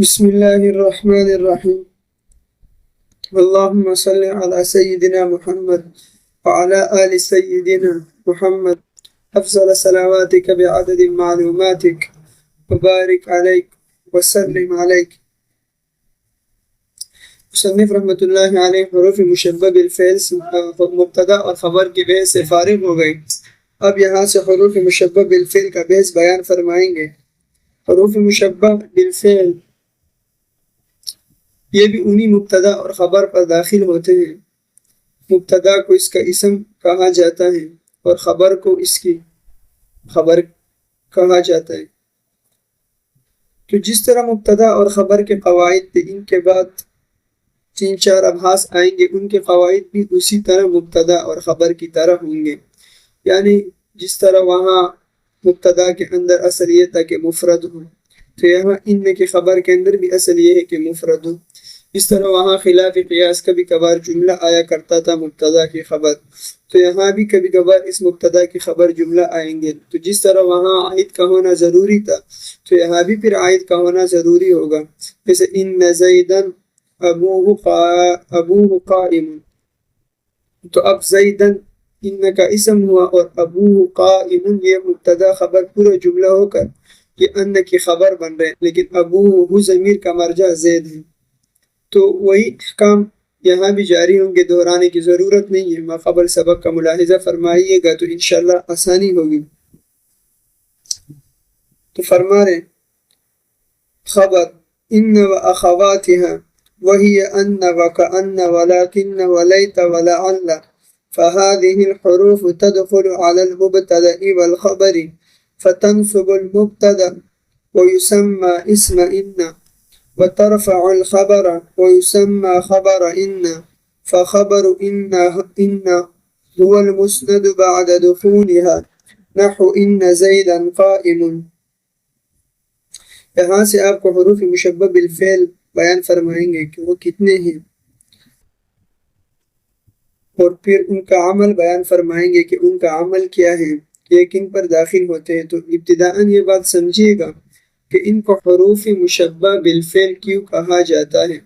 بسم الله الرحمن الرحيم. اللهم صل على سيدنا محمد وعلى آل سيدنا محمد أفضل صلواتك بعدد معلوماتك وبارك عليك وسلم عليك. مصنف رحمۃ اللہ علیہ حروف مشبہ بالفعل مبتدا اور خبر کے بحث سے فارغ ہو گئے. اب یہاں سے حروف مشبہ بالفعل کا بحث بیان فرمائیں گے. حروف مشبہ بالفعل یہ بھی انہی مبتدا اور خبر پر داخل ہوتے ہیں. مبتدا کو اس کا اسم کہا جاتا ہے اور خبر کو اس کی خبر کہا جاتا ہے. تو جس طرح مبتدا اور خبر کے قواعد تھے، ان کے بعد 3-4 ابحاث آئیں گے، ان کے قواعد بھی اسی طرح مبتدا اور خبر کی طرح ہوں گے. یعنی جس طرح وہاں مبتدا کے اندر اصل یہ تھا کہ مفرد ہو، تو یہاں ان کے خبر کے اندر بھی اصل یہ ہے کہ مفرد ہو. اس طرح وہاں خلاف قیاس کبھی کبھار جملہ آیا کرتا تھا مبتدا کی خبر، تو یہاں بھی کبھی کبھار اس مبتدا کی خبر جملہ آئیں گے. تو جس طرح وہاں عائد کا ہونا ضروری تھا، تو یہاں بھی پھر عائد کا ہونا ضروری ہوگا. جیسے ان زیدن ابوہ قائم، تو اب زیدن ان کا اسم ہوا اور ابوہ قائم یہ مبتدا خبر پورا جملہ ہو کر یہ ان کی خبر بن رہے ہیں، لیکن ابوہ ضمیر کا مرجع زید ہے. تو وہی احکام یہاں بھی جاری ہوں گے، دہرانے کی ضرورت نہیں ہے. ما قبل سبق کا ملاحظہ فرمائیے گا تو انشاءاللہ آسانی ہوگی. تو فرما رہے خبر ان و اخواتها وهي ان وكأن ولكن وليت ولعل، فهذه الحروف تدخل على المبتدأ والخبر فتنصب المبتدأ ويسمى اسم إن، وترفع الخبر ويسمى خبر إن، فخبر إن هو المسند بعد دخولها نحو إن زيدا قائم. یہاں سے آپ کو حروف مشبہ بالفعل بیان فرمائیں گے کہ وہ کتنے ہیں، اور پھر ان کا عمل بیان فرمائیں گے کہ ان کا عمل کیا ہے، یہ کن پر داخل ہوتے ہیں. تو ابتداءً یہ بات سمجھیے گا کہ ان کو حروف مشبہ بالفعل کیوں کہا جاتا ہے.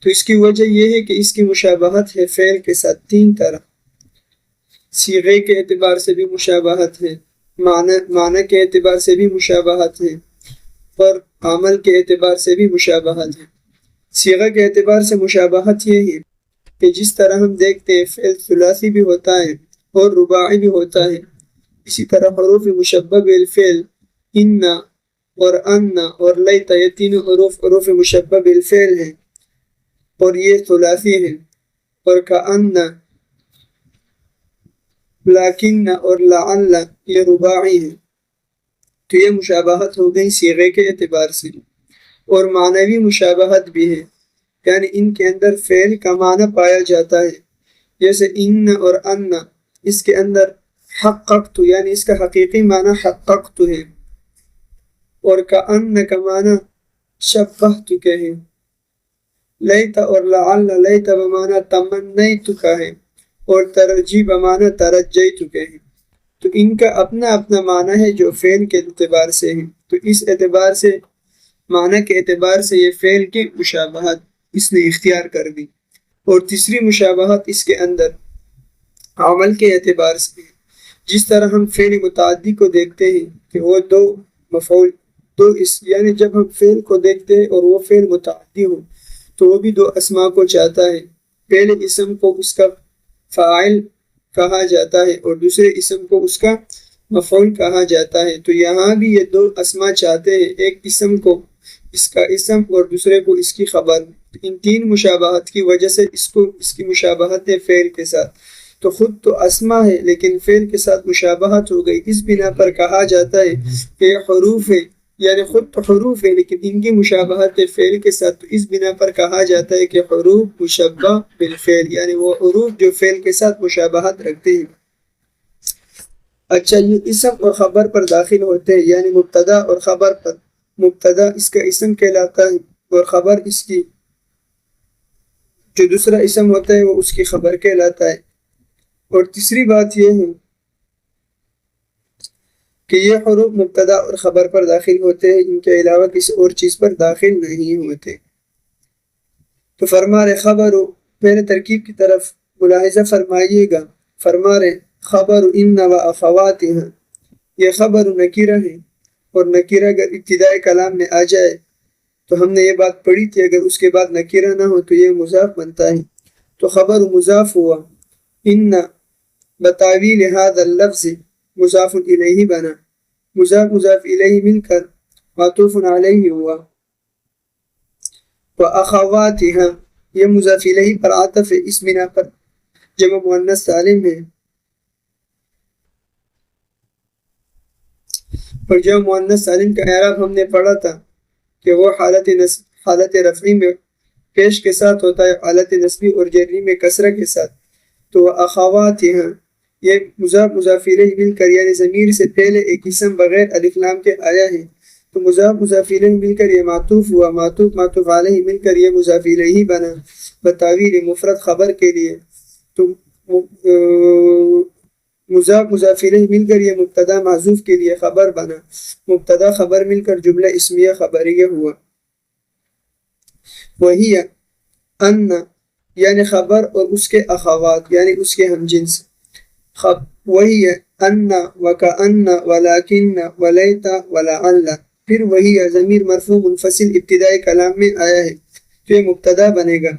تو اس کی وجہ یہ ہے کہ اس کی مشابہت ہے فعل کے ساتھ 3 طرح. صیغے کے اعتبار سے بھی مشابہت ہے، معنی کے اعتبار سے بھی مشابہت ہے، اور عمل کے اعتبار سے بھی مشابہت ہے. صیغہ کے اعتبار سے مشابہت یہ ہے کہ جس طرح ہم دیکھتے ہیں فعل ثلاثی بھی ہوتا ہے اور رباعی بھی ہوتا ہے، اسی طرح حروف مشبہ بالفعل ان اور ان اور لیت یہ تینوں حروف مشبہ بالفعل ہیں اور یہ ثلاثی ہیں. اور کأن، لیکن اور لعل یہ رباعی ہیں. تو یہ مشابہت ہو گئی صیغے کے اعتبار سے. اور معنوی مشابہت بھی ہے، یعنی ان کے اندر فعل کا معنی پایا جاتا ہے. جیسے ان اور ان، اس کے اندر حققت یعنی اس کا حقیقی معنی حققت ہے، اور کأن کا معنی شبہت کا ہے. لیت اور لعل، لیت بمعنی تمنیت کا ہے، اور ترجی بمعنی ترجیت کا ہے. تو ان کا اپنا اپنا معنی ہے جو فعل کے اعتبار سے ہے. تو اس اعتبار سے معنی کے اعتبار سے یہ فعل کی مشابہت اس نے اختیار کر دی. اور تیسری مشابہت اس کے اندر عمل کے اعتبار سے ہے. جس طرح ہم فعل متعدی کو دیکھتے ہیں کہ وہ 2 مفعول یعنی جب ہم فعل کو دیکھتے ہیں اور وہ فعل متعدی ہو تو وہ بھی 2 اسماء کو چاہتا ہے. پہلے اسم کو اس کا فاعل کہا جاتا ہے اور دوسرے اسم کو اس کا مفعول کہا جاتا ہے. تو یہاں بھی یہ 2 اسماء چاہتے ہیں، ایک اسم کو اس کا اسم اور دوسرے کو اس کی خبر. ان 3 مشابہت کی وجہ سے اس کی مشابہت ہے فعل کے ساتھ. تو خود تو اسماء ہے لیکن فعل کے ساتھ مشابہت ہو گئی، اس بنا پر کہا جاتا ہے کہ حروف ہے، یعنی خود تو حروف ہے لیکن ان کی مشابہت ہے فعل کے ساتھ. تو اس بنا پر کہا جاتا ہے کہ حروف مشبہ بالفعل، یعنی وہ حروف جو فعل کے ساتھ مشابہت رکھتے ہیں. اچھا، یہ اسم اور خبر پر داخل ہوتے ہیں، یعنی مبتدا اور خبر پر. مبتدا اس کا اسم کہلاتا ہے اور خبر اس کی جو دوسرا اسم ہوتا ہے وہ اس کی خبر کہلاتا ہے. اور تیسری بات یہ ہے کہ یہ حروف مبتدا اور خبر پر داخل ہوتے ہیں، ان کے علاوہ کسی اور چیز پر داخل نہیں ہوتے۔ تو فرما رہے خبر، پہلے ترکیب کی طرف ملاحظہ فرمائیے گا، فرما رہے خبر ان و اخواتها، یہ خبر نکیرہ ہے، اور نکیرہ اگر ابتدائی کلام میں آ جائے تو ہم نے یہ بات پڑھی تھی، اگر اس کے بعد نکیرہ نہ ہو تو یہ مضاف بنتا ہے، تو خبر مضاف ہوا، ان بتاویل هذا اللفظ مضاف الیہ بنا، مضاف الیہ مل کر معطوف علیہ ہوا، وَأَخَوَاتِهَا یہ مضاف الیہ پر عطف ہے، اس بنا پر جمع مؤنث سالم ہے، اور جمع مؤنث سالم کا اعراب ہم نے پڑھا تھا کہ وہ حالت رفعی میں پیش کے ساتھ ہوتا ہے، حالت نصبی اور جری میں کسرہ کے ساتھ۔ تو اخواتها یہ مضاف الیہ مل کر یعنی ضمیر سے پہلے ایک اسم بغیر الف لام کے آیا ہے، تو مضاف الیہ مل کر یہ معطوف ہوا، معطوف علیہ مل کر یہ مضاف الیہ بنا بتاویل مفرد خبر کے لیے، تو مضاف الیہ مل کر یہ مبتدا محذوف کے لیے خبر بنا، مبتدا خبر مل کر جملہ اسمیہ خبریہ ہوا۔ وہی ان یعنی خبر اور اس کے اخوات یعنی اس کے ہم جنس، وہی ان وکأن ولکن ولیت ولعل، پھر وہی ضمیر مرفوع منفصل ابتدائی کلام میں آیا ہے تو یہ مبتدا بنے گا،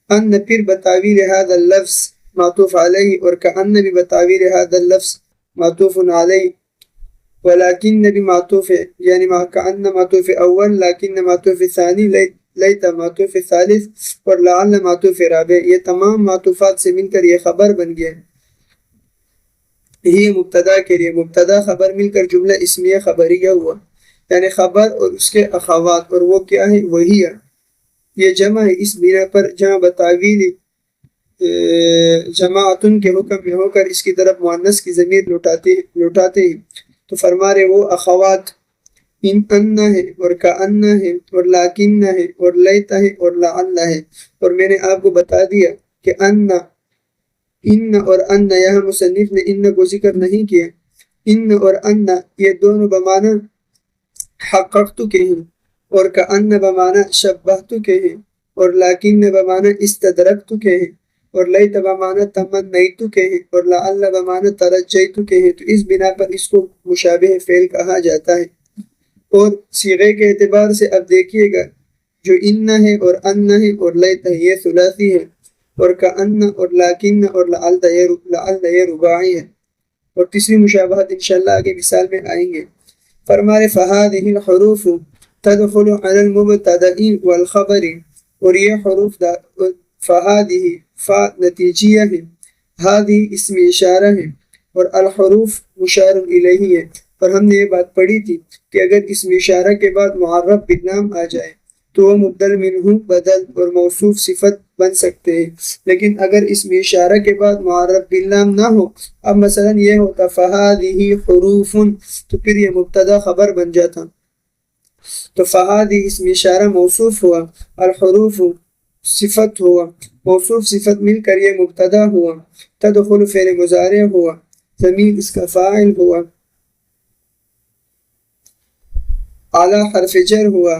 ان پھر بتاویل هذا اللفظ معطوف علیہ، اور کأن بھی بتاویل هذا اللفظ معطوف علیہ، ولکن بھی معطوف ہے یعنی کأن معطوف اول، لیکن معطوف ثانی، لیت معطوف ثالث، اور لعل معطوف رابع، یہ تمام معطوفات سے مل کر یہ خبر بن گیا۔ یہ مبتدا کے لیے مبتدا خبر مل کر جملہ اسمیہ خبریہ ہوا، یعنی خبر اور اس کے اخوات، اور وہ کیا ہے؟ وہی یہ جمع ہے، اس بنا پر جمع بتاویل جماعتن کے حکم میں ہو کر اس کی طرف مؤنث کی ضمیر لوٹاتے ہیں، تو فرما رہے وہ اخوات ان ہے اور کأن ہے اور لیکن ہے اور لیت ہے اور لعل ہے، اور میں نے آپ کو بتا دیا کہ ان اور ان یہاں مصنف نے ان کو ذکر نہیں کیا، ان اور ان یہ دونوں بمعنی حققت کے ہیں، اور کأن بمعنی شبہت کے ہیں، اور لیکن بمعنی استدرکت کے ہیں، اور لیت بمعنی تمنیت کے ہیں، اور لعل بمعنی ترجیت کے ہیں، تو اس بنا پر اس کو مشابہ فعل کہا جاتا ہے۔ اور صیغے کے اعتبار سے اب دیکھیے گا، جو ان ہے اور ان ہے اور لیت ہے یہ ثلاثی ہے، اور کأن اور لیکن اور لعل یہ رباعی ہے، اور تیسری مشابہت انشاءاللہ آگے مثال میں آئیں گے۔ فرمائے فَهَذِهِ الْحُرُوفُ تَدْخُلُ عَلَى الْمُبْتَدَإِ وَالْخَبَرِ، اور یہ حروف فَهَذِهِ فا نتیجیہ ہے، هذه اسم اشارہ ہے، اور الحروف مشار الیہ ہے، اور ہم نے یہ بات پڑھی تھی کہ اگر اسم اشارہ کے بعد معرف بالنام آ جائے تو وہ مبدل منہ بدل اور موصوف صفت بن سکتے ہیں، لیکن اگر اسم اشارہ کے بعد معرف بالنام نہ ہو، اب مثلا یہ ہوتا فَهَذِهِ حُرُوفٌ، تو پھر یہ مبتدا خبر بن جاتا، تو فَهَذِهِ اسم اشارہ موصوف ہوا، الحروف صفت ہوا، موصوف صفت مل کر یہ مبتدا ہوا، تدخل فعل مضارع ہوا، ضمیر اس کا فاعل ہوا، اعلی حرف جر ہوا،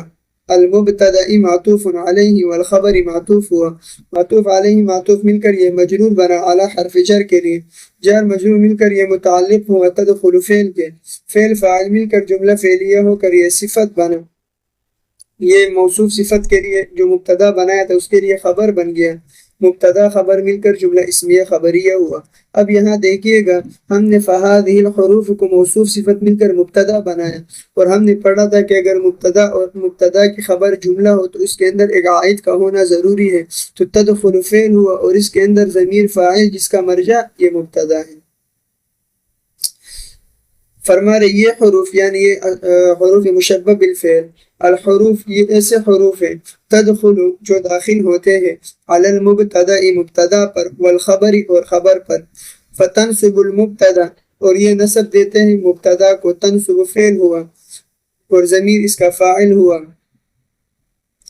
المبتدا معطوف علیہ والخبر معطوف ہوا، معطوف علیہ معطوف مل کر یہ مجرور بنا اعلی حرف جر کے لیے، جر مجرور مل کر یہ متعلق ہوا تدخل فعل کے، فعل فاعل مل کر جملہ فعلیہ ہو کر یہ صفت بنا، یہ موصوف صفت کے لیے جو مبتدا بنایا تھا اس کے لیے خبر بن گیا، مبتدا خبر مل کر جملہ اسمیہ خبریہ ہوا۔ اب یہاں دیکھیے گا ہم نے فَهَذِهِ الْحُرُوفُ کو موصوف صفت مل کر مبتدا بنایا، اور ہم نے پڑھا تھا کہ اگر مبتدا اور مبتدا کی خبر جملہ ہو تو اس کے اندر ایک عائد کا ہونا ضروری ہے، تو تدخل فعل ہوا، اور اس کے اندر ضمیر فاعل جس کا مرجع یہ مبتدا ہے۔ فرما رہے یہ حروف یعنی یہ حروف مشبہ بالفعل، الحروف یہ ایسے حروف ہیں تدخل جو داخل ہوتے ہیں علی المبتدا مبتدا پر، والخبر اور خبر پر، فتنصب المبتدا اور یہ نصب دیتے ہیں مبتدا کو، تنصب فعل ہوا اور ضمیر اس کا فاعل ہوا،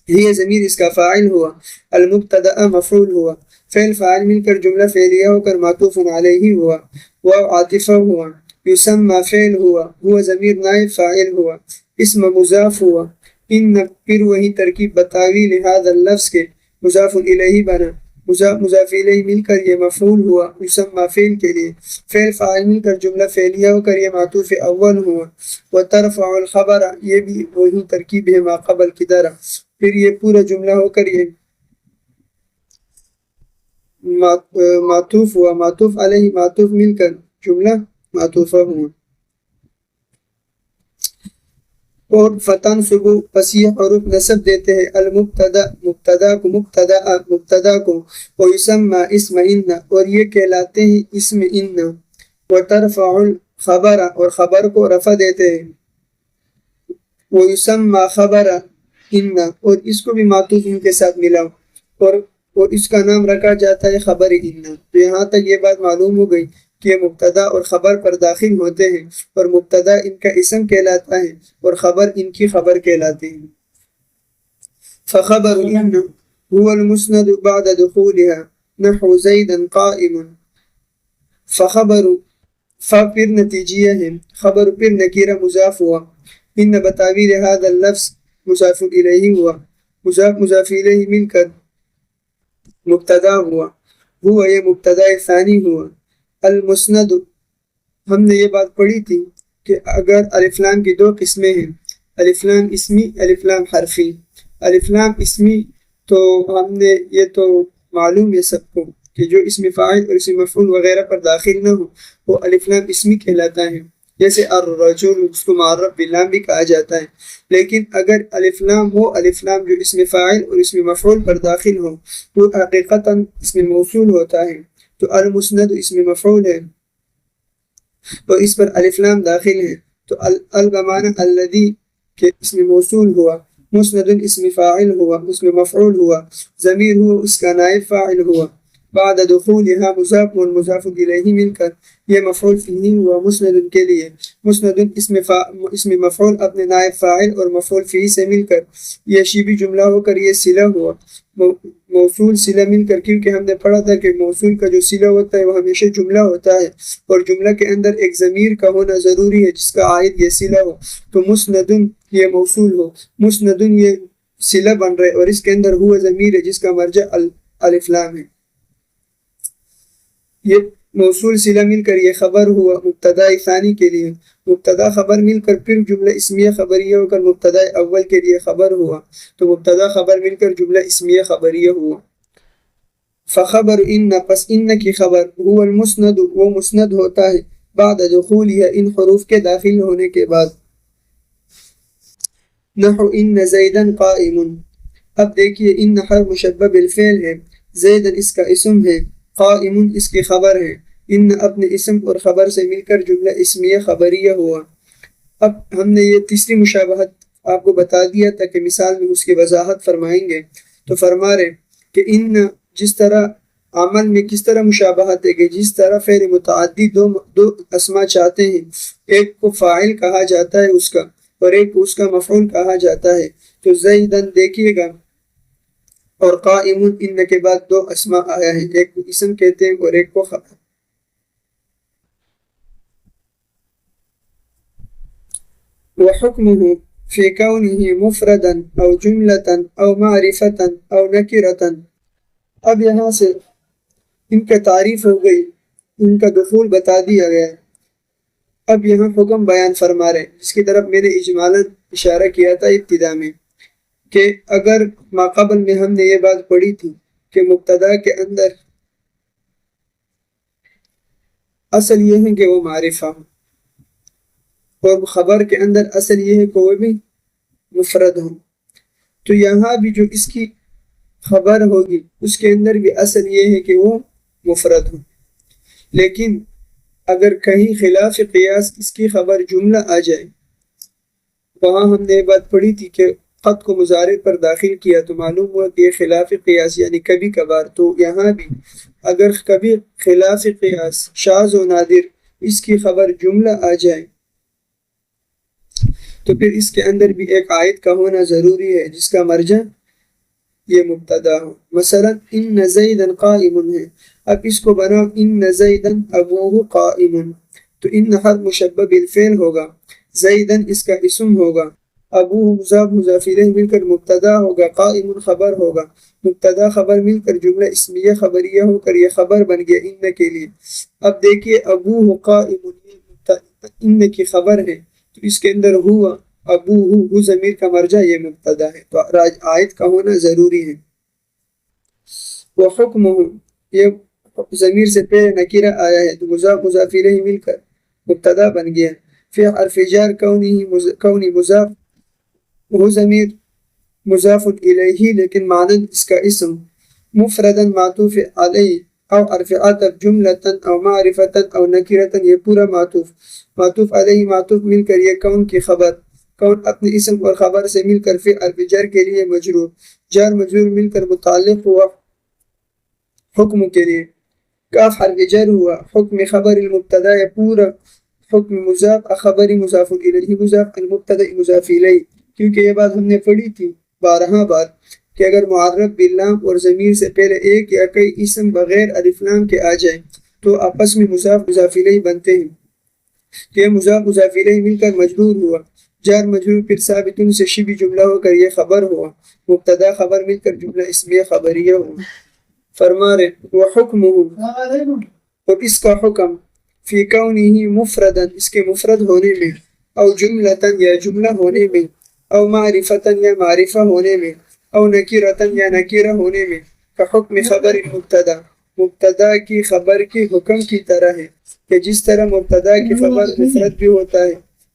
یہ ضمیر اس کا فاعل ہوا، المبتدا مفعول ہوا، فعل فاعل مل کر جملہ فعلیہ ہو کر معطوف علیہ ہوا، واو عاطفہ ہوا، یسمى فعل ہوا، ہوا ضمیر نائب فاعل ہوا، اسم مضاف ہوا، ان پھر وہی ترکیب بتاویل هذا اللفظ کے مضاف الیہ بنا، مضاف الیہ مل کر یہ مفعول ہوا یسمى فعل کے لیے، فعل فاعل مل کر جملہ فعلیہ ہو کر یہ معطوف اول ہوا، وترفع الخبر یہ بھی وہی ترکیب ہے ما قبل کی طرح، پھر یہ پورا جملہ ہو کر یہ معطوف ہوا، معطوف علیہ معطوف مل کر جملہ معطوفہ ہوا۔ اور فتنصب پس یہ حروف نصب دیتے ہیں المبتدا مبتدا کو ویسمى اسم ان اور یہ کہلاتے ہیں اسم ان، وترفع الخبر اور خبر کو رفع دیتے ہیں، ویسمى خبر ان اور اس کو بھی معطوف ان کے ساتھ ملا اور اس کا نام رکھا جاتا ہے خبر ان۔ تو یہاں تک یہ بات معلوم ہو گئی کہ مبتدا اور خبر پر داخل ہوتے ہیں، اور مبتدا ان کا اسم کہلاتا ہے اور خبر ان کی خبر کہلاتے ہیں۔ فخبر ان هو المسند بعد دخولها نحو زید قائم، فخبر پھر نتیجیہ ہے، خبر پھر نکیرہ مضاف ہوا، ان بتاویل هذا اللفظ مضاف الیہ ہوا، مضاف الیہ مل کر مبتدا ہوا، ہوا یہ مبتدا ثانی ہوا، المسند ہم نے یہ بات پڑھی تھی کہ اگر الف لام کی دو قسمیں ہیں، الف لام اسمی، الف لام حرفی۔ الف لام اسمی تو ہم نے یہ تو معلوم ہے سب کو کہ جو اسم فاعل اور اسم مفعول وغیرہ پر داخل نہ ہو وہ الف لام اسمی کہلاتا ہے، جیسے الرجل اس کو معرف باللام بھی کہا جاتا ہے۔ لیکن اگر الف لام ہو، الف لام جو اسم فاعل اور اسم مفعول پر داخل ہو وہ حقیقتاً اسم موصول ہوتا ہے، تو المسند اسم مفعول ہے اور اس پر الف لام داخل ہے، تو البمانہ الذی کے اسم موصول ہوا، مسند اسم فاعل ہوا، اسم مفعول ہوا، ضمیر ہوا اس کا نائب فاعل ہوا، بعد دخولها مضاف و مضاف الیہ مل کر یہ مفعول فیہ ہوا مسند کے لیے، مسند اسم مفعول اپنے نائب فاعل اور مفعول فیہ سے مل کر یہ شبی جملہ ہو کر یہ صلہ ہوا، موصول صلہ مل کر، کیونکہ ہم نے پڑھا تھا کہ موصول کا جو صلہ ہوتا ہے وہ ہمیشہ جملہ ہوتا ہے اور جملہ کے اندر ایک ضمیر کا ہونا ضروری ہے جس کا عائد یہ صلہ ہو، تو مسندن یہ موصول ہو، مسندن یہ صلہ بن رہے اور اس کے اندر ہوا ضمیر ہے جس کا مرجع الف لام ہے، یہ موصول صلہ مل کر یہ خبر ہوا مبتدا ثانی کے لیے، مبتدا خبر مل کر پھر جملہ اسمیہ خبریہ ہو کر مبتدا اول کے لیے خبر ہوا، تو مبتدا خبر مل کر جملہ اسمیہ خبریہ ہوا۔ فخبر ان پس ان کی خبر هو المسند وہ مسند ہوتا ہے بعد دخولها ان حروف کے داخل ہونے کے بعد، نحو ان زیدا قائم، اب دیکھیے ان حرف مشبہ بالفعل ہے، زیدا اس کا اسم ہے، قائم اس کی خبر ہے، ان اپنے اسم اور خبر سے مل کر جملہ اسمیہ خبریہ ہوا۔ اب ہم نے یہ تیسری مشابہت آپ کو بتا دیا تھا کہ مثال میں اس کی وضاحت فرمائیں گے، تو فرما رہے کہ ان جس طرح عمل میں کس طرح مشابہت ہے کہ جس طرح فعل متعدی دو اسما چاہتے ہیں، ایک کو فاعل کہا جاتا ہے اس کا اور ایک کو اس کا مفعول کہا جاتا ہے، تو زیدن دیکھیے گا اور قائم ان کے بعد دو اسما آیا ہے، ایک کو اسم کہتے ہیں اور ایک کو خبر۔ وحکمہ فی کونہ مفردا او جملتا او معرفتا او نکرتا، اب یہاں سے ان کا تعریف ہو گئی، ان کا دخول بتا دیا گیا، اب یہاں حکم بیان فرما رہے جس کی طرف میں نے اجمالاً اشارہ کیا تھا ابتدا میں کہ اگر ماقبل میں ہم نے یہ بات پڑھی تھی کہ مبتدا کے اندر اصل یہ ہے کہ وہ معرفہ ہو اور خبر کے اندر اصل یہ ہے کہ وہ بھی مفرد ہو، تو یہاں بھی جو اس کی خبر ہوگی اس کے اندر بھی اصل یہ ہے کہ وہ مفرد ہو، لیکن اگر کہیں خلاف قیاس اس کی خبر جملہ آ جائے، وہاں ہم نے یہ بات پڑھی تھی کہ خط کو مضارع پر داخل کیا تو معلوم ہوا کہ یہ خلاف قیاس یعنی کبھی کبھار، تو یہاں بھی اگر کبھی خلاف قیاس شاذ و نادر اس کی خبر جملہ آ جائے تو پھر اس کے اندر بھی ایک عائد کا ہونا ضروری ہے جس کا مرجع یہ مبتدا ہو۔ مثلا ان زیدا قائم ہے، اب اس کو بناؤ ان زیدا ابوہ قائم، تو ان حرف مشبہ بالفعل ہوگا، زیدن اس کا اسم ہوگا، ابوہ مضاف مضاف الیہ مل کر مبتدا ہوگا، قائم خبر ہوگا، مبتدا خبر مل کر جملہ اسمیہ خبریہ ہو کر یہ خبر بن گیا ان کے لیے۔ اب دیکھیے ابوہ قائم ان کی خبر ہے تو اس کے اندر ہوا ابوہ ضمیر کا مرجع یہ مبتدا ہے تو عائد کا ہونا ضروری ہے۔ وحکمہ یہ ضمیر سے پہلے نکرہ آیا ہے تو مضاف مضاف الیہ مل کر مبتدا بن گیا۔ فی حرف جر کونی مضاف وہ ضمیر مضاف الیہ لیکن معنی اس کا اسم، مفردن معطوف علیہ او حرف عطف جملتن او معرفتن او نکرتن یہ پورا معطوف علیہ معطوف مل کر یہ کون کی خبر، کون اپنے اسم اور خبر سے مل کر فی حرف جر کے لیے مجرور، جار مجرور مل کر متعلق ہوا حکم کے لیے، کاف حرف جر ہوا، حکم خبر المبتدا یا پورا حکم مضاف خبری مضاف الیہ مضاف المبتدا مضاف الیہ، کیونکہ یہ بات ہم نے پڑھی تھی 12 بار کہ اگر معرب باللام اور ضمیر سے پہلے ایک یا کئی اسم بغیر الف لام کے آ جائیں تو آپس میں مضاف مضاف الیہ بنتے ہیں، کہ یہ مضاف مضاف الیہ مل کر مجرور ہوا، جار مجرور پھر ثابتن سے شبہ جملہ ہو کر یہ خبر ہوا، مبتدا خبر مل کر جملہ اسمیہ خبریہ ہوا۔ فرما رہے وحکمہ اور اس کا حکم فی کونہ مفردن اس کے مفرد ہونے میں، او جملتن یا جملہ ہونے میں، او معرفتن یا معرفہ ہونے میں، او نکرتن یا نکرہ ہونے میں، کا حکم خبر مبتدا مبتدا کی خبر کے حکم کی طرح ہے کہ جس طرح مبتدا کی خبر مفرد بھی ہوتا ہے،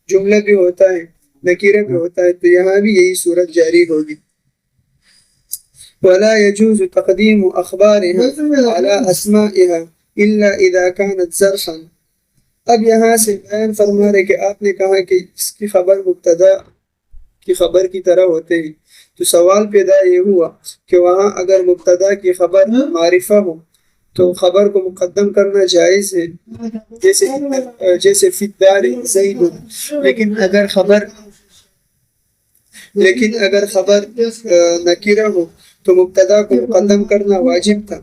جملہ بھی ہوتا ہے، نکرہ بھی ہوتا ہے، تو یہاں بھی یہی صورت جاری ہوگی۔ ولا يجوز تقديم أخبارها على أسمائها إلا إذا كانت ظرفا۔ اب یہاں سے بیان فرما رہے کہ آپ نے کہا کہ اس کی خبر مبتدا کی خبر کی طرح ہوتے ہیں، تو سوال پیدا یہ ہوا کہ وہاں اگر مبتدا کی خبر معرفہ ہو تو خبر کو مقدم کرنا جائز ہے، جیسے فی الدار زید، لیکن اگر خبر نکرہ ہو تو مبتدا کو مقدم کرنا واجب تھا۔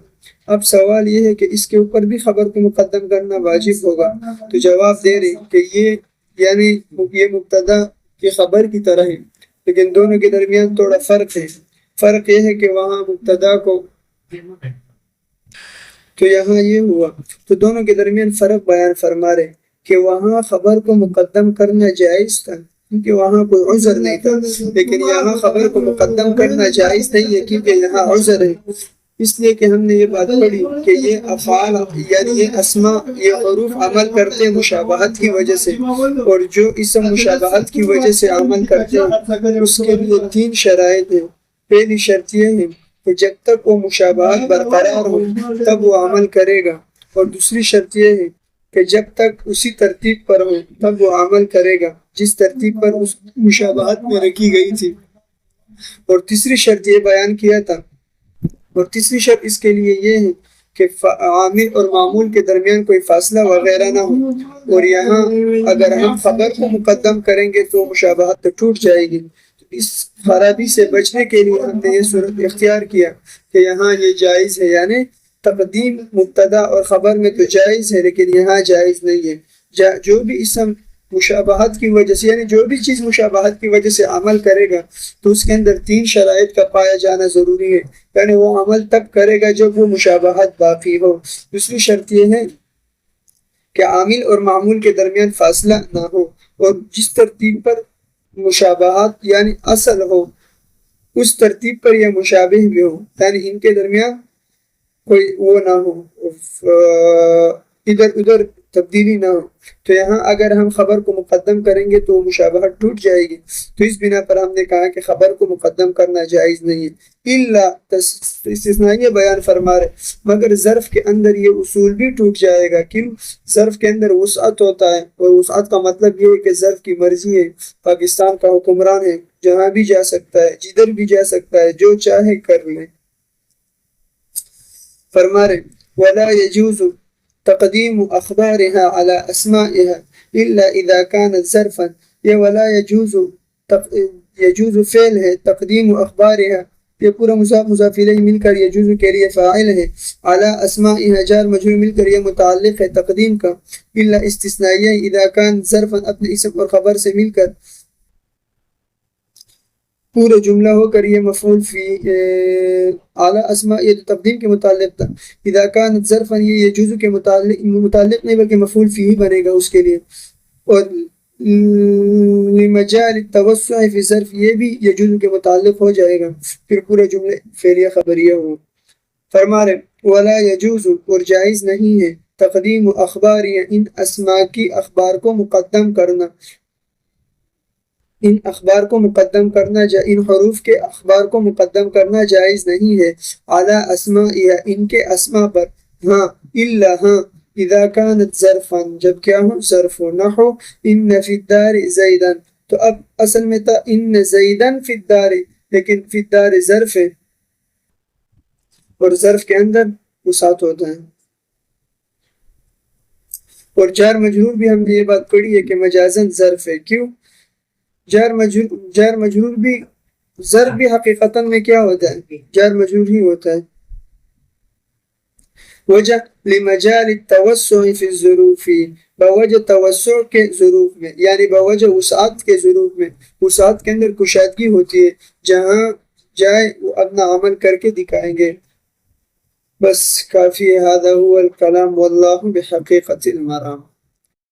اب سوال یہ ہے کہ اس کے اوپر بھی خبر کو مقدم کرنا واجب ہوگا، تو جواب دے رہے کہ یہ مبتدا کی خبر کی طرح ہے، لیکن دونوں کے درمیان تھوڑا فرق ہے۔ فرق یہ ہے کہ وہاں مبتدا کو، تو یہاں یہ ہوا تو دونوں کے درمیان فرق بیان فرما رہے کہ وہاں خبر کو مقدم کرنا جائز تھا کیونکہ وہاں کوئی عذر نہیں تھا، لیکن یہاں خبر کو مقدم کرنا جائز نہیں ہے کیونکہ یہاں عذر ہے، اس لیے کہ ہم نے یہ بات پڑھی کہ یہ افعال یعنی یہ اسماء یہ حروف عمل کرتے مشابہت کی وجہ سے، اور جو اسم مشابہت کی وجہ سے عمل کرتے ہیں اس کے لیے 3 شرائط ہیں۔ پہلی شرط یہ ہے کہ جب تک وہ مشابہت برقرار ہو تب وہ عمل کرے گا، اور دوسری شرط یہ ہے کہ جب تک اسی ترتیب پر ہو تب وہ عمل کرے گا جس ترتیب پر اس مشابہت میں رکھی گئی تھی، اور تیسری شرط یہ بیان کیا تھا، اور تیسری شرط اس کے لیے یہ ہے کہ عامل اور معمول کے درمیان کوئی فاصلہ وغیرہ نہ ہو، اور یہاں اگر ہم خبر کو مقدم کریں گے تو مشابہت تو ٹوٹ جائے گی۔ اس خرابی سے بچنے کے لیے ہم نے یہ صورت اختیار کیا کہ یہاں یہ جائز ہے، یعنی تقدیم مبتدا اور خبر میں تو جائز ہے لیکن یہاں جائز نہیں ہے۔ جو بھی اسم مشابہت کی وجہ سے یعنی جو بھی چیز مشابہت کی وجہ سے عمل کرے گا تو اس کے اندر 3 شرائط کا پایا جانا ضروری ہے، یعنی وہ عمل تب کرے گا جب وہ مشابہت باقی ہو۔ دوسری شرط یہ ہے کہ عامل اور معمول کے درمیان فاصلہ نہ ہو، اور جس ترتیب پر مشابہت یعنی اصل ہو اس ترتیب پر یہ مشابہ بھی ہو، یعنی ان کے درمیان کوئی وہ نہ ہو، ادھر ادھر تبدیلی نہ ہو۔ تو یہاں اگر ہم خبر کو مقدم کریں گے تو مشابہت ٹوٹ جائے گی، تو اس بنا پر ہم نے کہا کہ خبر کو مقدم کرنا جائز نہیں ہے۔ الا استثنائیہ بیان فرما رہے مگر ظرف کے اندر یہ اصول بھی ٹوٹ جائے گا، کیوں؟ ظرف کے اندر وسعت ہوتا ہے، اور وسعت کا مطلب یہ ہے کہ ظرف کی مرضی ہے، پاکستان کا حکمران ہے، جہاں بھی جا سکتا ہے، جدھر بھی جا سکتا ہے، جو چاہے کر لے۔ فرما رہے ولا يجوز تقدیم اخبارها على اسمائها الا اذا كانت ظرفا، یہ ولا يجوز فعل ہے، تقدیم اخبارها یہ پورا مضاف مضاف الیہ مل کر یجوز کے لیے فاعل ہے، اعلی اسماء جار مجرور مل کر یہ متعلق ہے تقدیم کا، الا استثنائیہ اذا کان ظرفا اپنے اسم اور خبر سے مل کر پورا جملہ ہو کر یہ مفعول فی اعلی اسماء یہ تقدیم کے متعلق تھا، اذا کان ظرفا یہ یجوز کے متعلق نہیں بلکہ مفعول فی ہی بنے گا اس کے لیے، اور لمجال التوسع فی ظرف یہ بھی یجوز کے متعلق ہو جائے گا، پھر پورا جملہ فعلیہ خبریہ ہو۔ فرما رہے ولا یجوز اور جائز نہیں ہے تقدیم اخبار ان اسماء کی اخبار کو مقدم کرنا، ان اخبار کو مقدم کرنا ان حروف کے اخبار کو مقدم کرنا جائز نہیں ہے اعلی اسماء ان کے اسماء پر، ہاں الا ہاں اذا كانت ظرفا جب کیا ہو ظرف ہو، نحو ان فی الدار زیدا، تو اب اصل میں تھا ان زیدا فی الدار، لیکن فی الدار ظرف ہے اور ظرف کے اندر وسعت ہوتا ہے، اور جار مجرور بھی ہم نے یہ بات پڑھی ہے کہ مجازن ظرف ہے، کیوں جار مجرور بھی ظرف بھی حقیقتاً میں کیا ہوتا ہے جار مجرور ہی ہوتا ہے، وجہ لمجال التوسع فی الظروف بوجہ توسع کے ظروف میں، یعنی بوجہ وسعت کے ظروف میں، وسعت کے اندر کشادگی ہوتی ہے، جہاں جائے وہ اپنا عمل کر کے دکھائیں گے۔ بس کافی ہے، هذا هو الکلام واللہ بحقیقت المرام۔